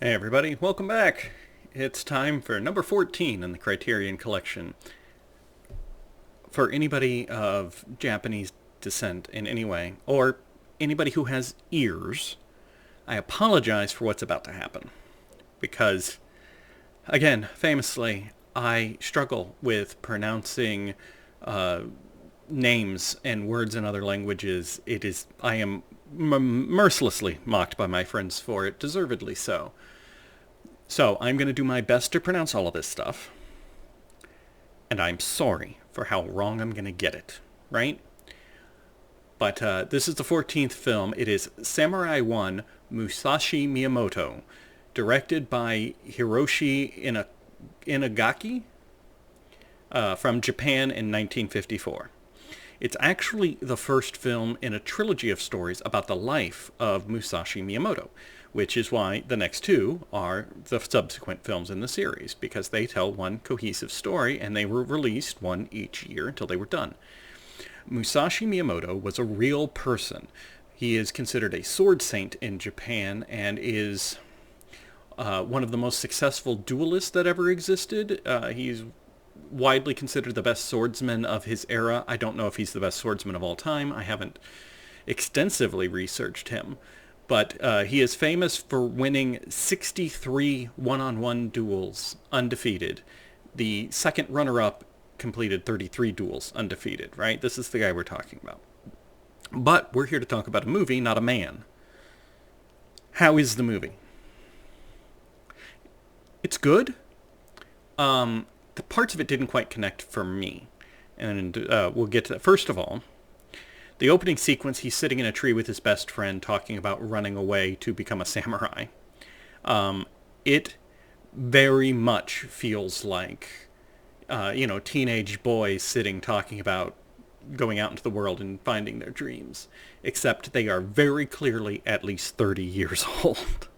Hey everybody, welcome back. It's time for number 14 in the Criterion collection. For anybody of Japanese descent in any way, or anybody who has ears, I apologize for what's about to happen. Because, again, famously, I struggle with pronouncing names and words in other languages. I am mercilessly mocked by my friends for it, deservedly so. So I'm going to do my best to pronounce all of this stuff. And I'm sorry for how wrong I'm going to get it, right? But this is the 14th film. It is Samurai 1 Musashi Miyamoto, directed by Hiroshi Inagaki from Japan in 1954. It's actually the first film in a trilogy of stories about the life of Musashi Miyamoto, which is why the next two are the subsequent films in the series, because they tell one cohesive story, and they were released one each year until they were done. Musashi Miyamoto was a real person. He is considered a sword saint in Japan and is one of the most successful duelists that ever existed. He's widely considered the best swordsman of his era. I don't know if he's the best swordsman of all time. I haven't extensively researched him. But he is famous for winning 63 one-on-one duels undefeated. The second runner-up completed 33 duels undefeated, right? This is the guy we're talking about. But we're here to talk about a movie, not a man. How is the movie? It's good. The parts of it didn't quite connect for me. And we'll get to that. First of all, the opening sequence, he's sitting in a tree with his best friend talking about running away to become a samurai. It very much feels like, teenage boys sitting talking about going out into the world and finding their dreams. Except they are very clearly at least 30 years old.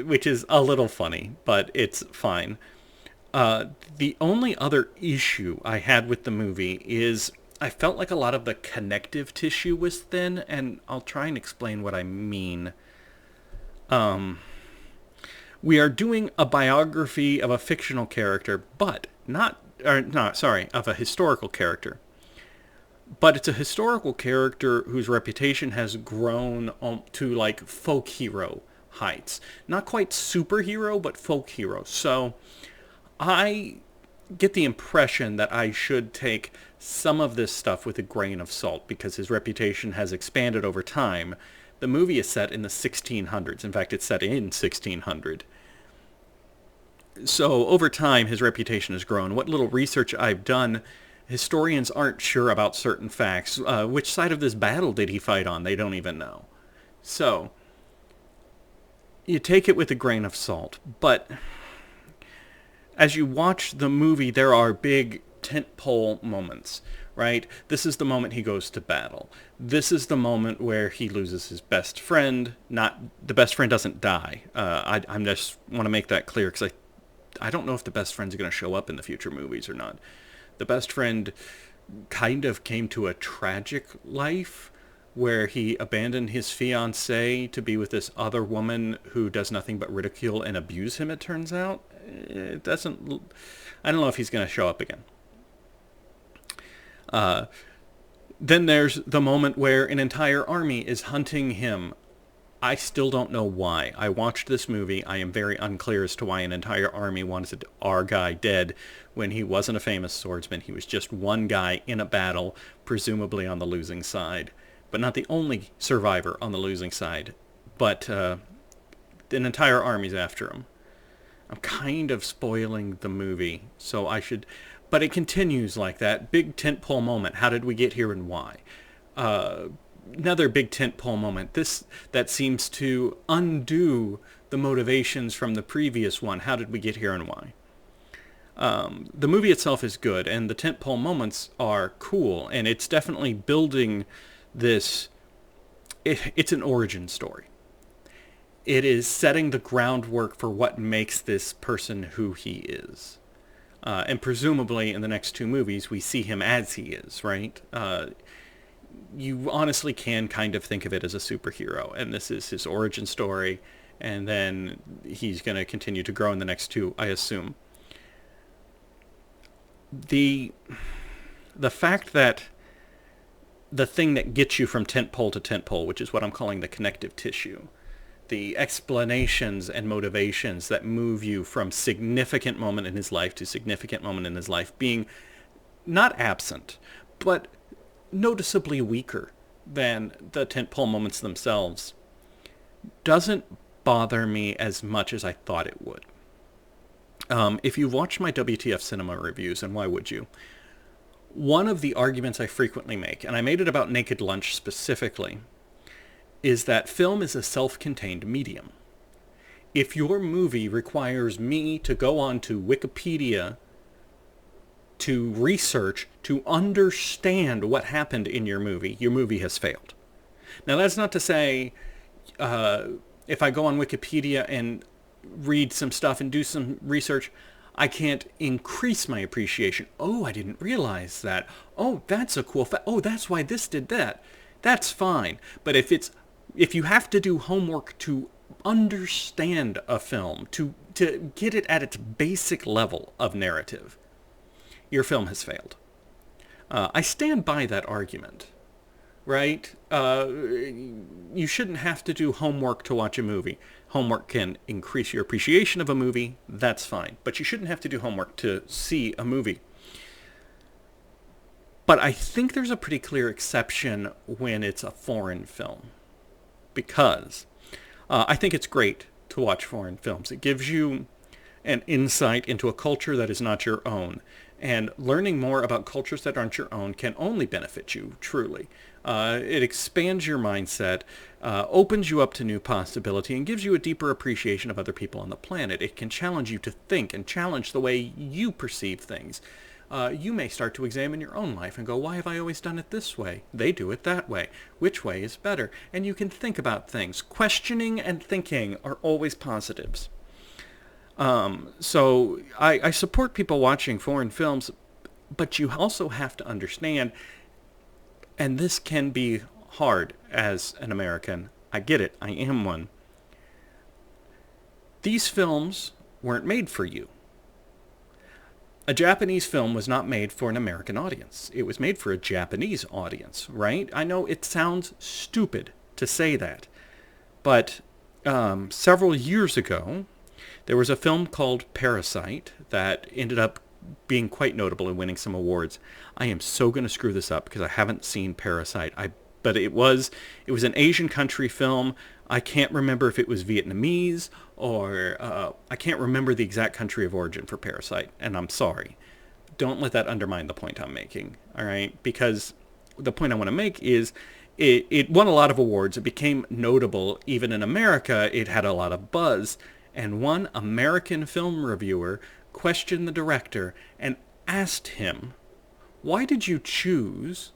Which is a little funny, but it's fine. The only other issue I had with the movie is I felt like a lot of the connective tissue was thin, and I'll try and explain what I mean. We are doing a biography of a fictional character, but of a historical character. But it's a historical character whose reputation has grown to like folk hero heights. Not quite superhero, but folk hero. So I get the impression that I should take some of this stuff with a grain of salt because his reputation has expanded over time. The movie is set in the 1600s. In fact, it's set in 1600. So over time, his reputation has grown. What little research I've done, historians aren't sure about certain facts. Which side of this battle did he fight on? They don't even know. So you take it with a grain of salt. But as you watch the movie, there are big tentpole moments, right? This is the moment he goes to battle. This is the moment where he loses his best friend. Not the best friend doesn't die. I just want to make that clear because I don't know if the best friend's going to show up in the future movies or not. The best friend kind of came to a tragic life where he abandoned his fiancée to be with this other woman who does nothing but ridicule and abuse him, it turns out. I don't know if he's going to show up again. Then there's the moment where an entire army is hunting him. I still don't know why. I watched this movie. I am very unclear as to why an entire army wanted our guy dead when he wasn't a famous swordsman. He was just one guy in a battle, presumably on the losing side. But not the only survivor on the losing side. But an entire army's after him. I'm kind of spoiling the movie, so I should... But it continues like that. Big tentpole moment. How did we get here and why? Another big tentpole moment. That seems to undo the motivations from the previous one. How did we get here and why? The movie itself is good, and the tentpole moments are cool, and it's definitely building this... It's an origin story. It is setting the groundwork for what makes this person who he is. And presumably in the next two movies, we see him as he is, right? you honestly can kind of think of it as a superhero, and this is his origin story, and then he's going to continue to grow in the next two, I assume. The fact that the thing that gets you from tentpole to tentpole, which is what I'm calling the connective tissue, the explanations and motivations that move you from significant moment in his life to significant moment in his life being not absent, but noticeably weaker than the tentpole moments themselves, doesn't bother me as much as I thought it would. If you've watched my WTF cinema reviews, and why would you? One of the arguments I frequently make, and I made it about Naked Lunch specifically, is that film is a self-contained medium. If your movie requires me to go on to Wikipedia to research, to understand what happened in your movie has failed. Now, that's not to say if I go on Wikipedia and read some stuff and do some research, I can't increase my appreciation. Oh, I didn't realize that. Oh, that's a cool fact. Oh, that's why this did that. That's fine. But if you have to do homework to understand a film, to get it at its basic level of narrative, your film has failed. I stand by that argument, right? You shouldn't have to do homework to watch a movie. Homework can increase your appreciation of a movie, that's fine. But you shouldn't have to do homework to see a movie. But I think there's a pretty clear exception when it's a foreign film. Because I think it's great to watch foreign films. It gives you an insight into a culture that is not your own. And learning more about cultures that aren't your own can only benefit you, truly. It expands your mindset, opens you up to new possibility, and gives you a deeper appreciation of other people on the planet. It can challenge you to think and challenge the way you perceive things. You may start to examine your own life and go, why have I always done it this way? They do it that way. Which way is better? And you can think about things. Questioning and thinking are always positives. So I support people watching foreign films, but you also have to understand, and this can be hard as an American. I get it. I am one. These films weren't made for you. A Japanese film was not made for an American audience. It was made for a Japanese audience, right? I know it sounds stupid to say that, but several years ago, there was a film called Parasite that ended up being quite notable and winning some awards. I am so going to screw this up because I haven't seen Parasite. But it was an Asian country film. I can't remember if it was Vietnamese or I can't remember the exact country of origin for Parasite, and I'm sorry. Don't let that undermine the point I'm making, all right? Because the point I want to make is it won a lot of awards. It became notable. Even in America, it had a lot of buzz. And one American film reviewer questioned the director and asked him, why did you choose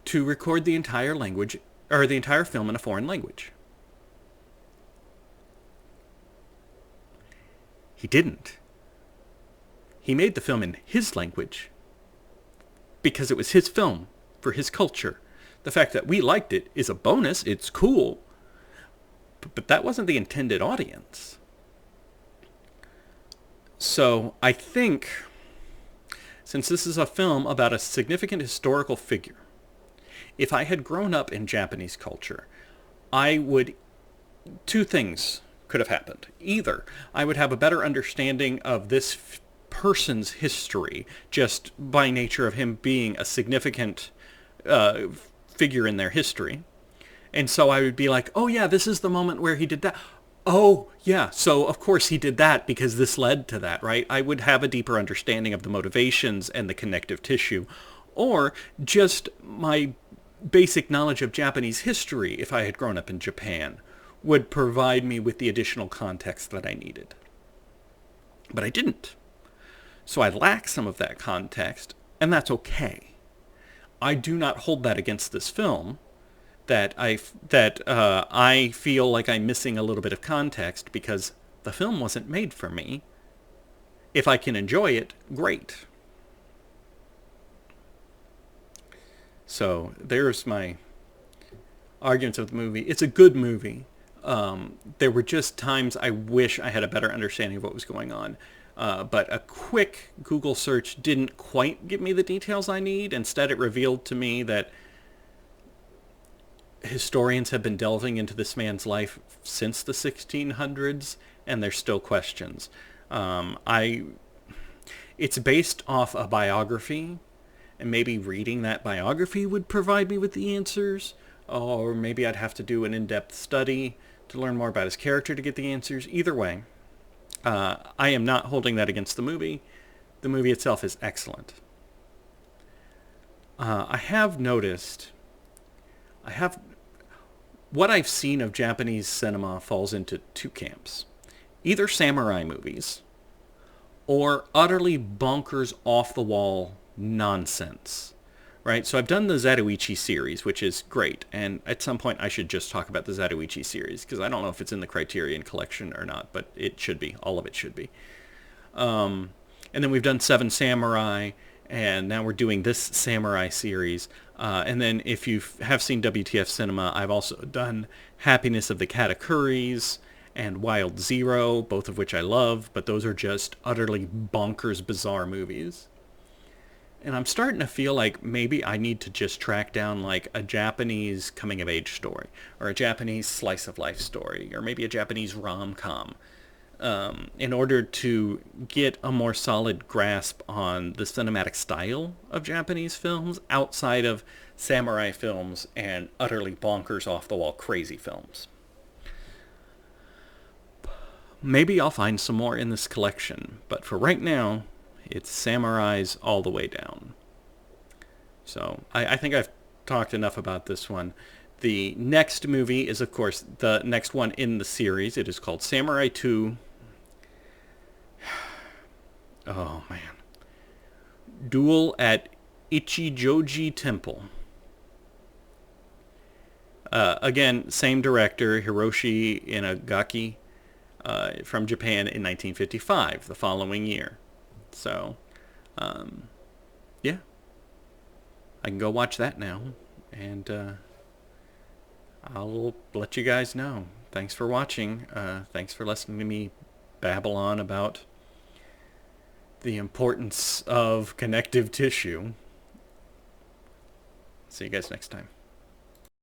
to record the entire language, or the entire film in a foreign language? He didn't. He made the film in his language because it was his film for his culture. The fact that we liked it is a bonus. It's cool. But that wasn't the intended audience. So I think, since this is a film about a significant historical figure, if I had grown up in Japanese culture, two things could have happened. Either I would have a better understanding of this person's history, just by nature of him being a significant figure in their history. And so I would be like, oh yeah, this is the moment where he did that. Oh, yeah, so of course he did that because this led to that, right? I would have a deeper understanding of the motivations and the connective tissue. Or just my basic knowledge of Japanese history, if I had grown up in Japan, would provide me with the additional context that I needed. But I didn't. So I lack some of that context, and that's okay. I do not hold that against this film, that I feel like I'm missing a little bit of context because the film wasn't made for me. If I can enjoy it, great. So there's my arguments of the movie. It's a good movie. There were just times I wish I had a better understanding of what was going on. But a quick Google search didn't quite give me the details I need. Instead, it revealed to me that historians have been delving into this man's life since the 1600s, and there's still questions. It's based off a biography, and maybe reading that biography would provide me with the answers, or maybe I'd have to do an in-depth study to learn more about his character to get the answers. Either way, I am not holding that against the movie. The movie itself is excellent. I have noticed, what I've seen of Japanese cinema falls into two camps. Either samurai movies, or utterly bonkers, off-the-wall nonsense. Right? So I've done the Zatoichi series, which is great. And at some point I should just talk about the Zatoichi series, because I don't know if it's in the Criterion collection or not, but it should be. All of it should be. And then we've done Seven Samurai, and now we're doing this Samurai series. And then if you have seen WTF Cinema, I've also done Happiness of the Katakuris and Wild Zero, both of which I love, but those are just utterly bonkers, bizarre movies. And I'm starting to feel like maybe I need to just track down like a Japanese coming-of-age story, or a Japanese slice-of-life story, or maybe a Japanese rom-com, in order to get a more solid grasp on the cinematic style of Japanese films outside of samurai films and utterly bonkers, off-the-wall, crazy films. Maybe I'll find some more in this collection, but for right now, it's samurais all the way down. So I think I've talked enough about this one. The next movie is, of course, the next one in the series. It is called Samurai 2. Oh, man. Duel at Ichijoji Temple. Again, same director, Hiroshi Inagaki, from Japan in 1955, the following year. So, yeah, I can go watch that now, and I'll let you guys know. Thanks for watching. Thanks for listening to me babble on about the importance of connective tissue. See you guys next time.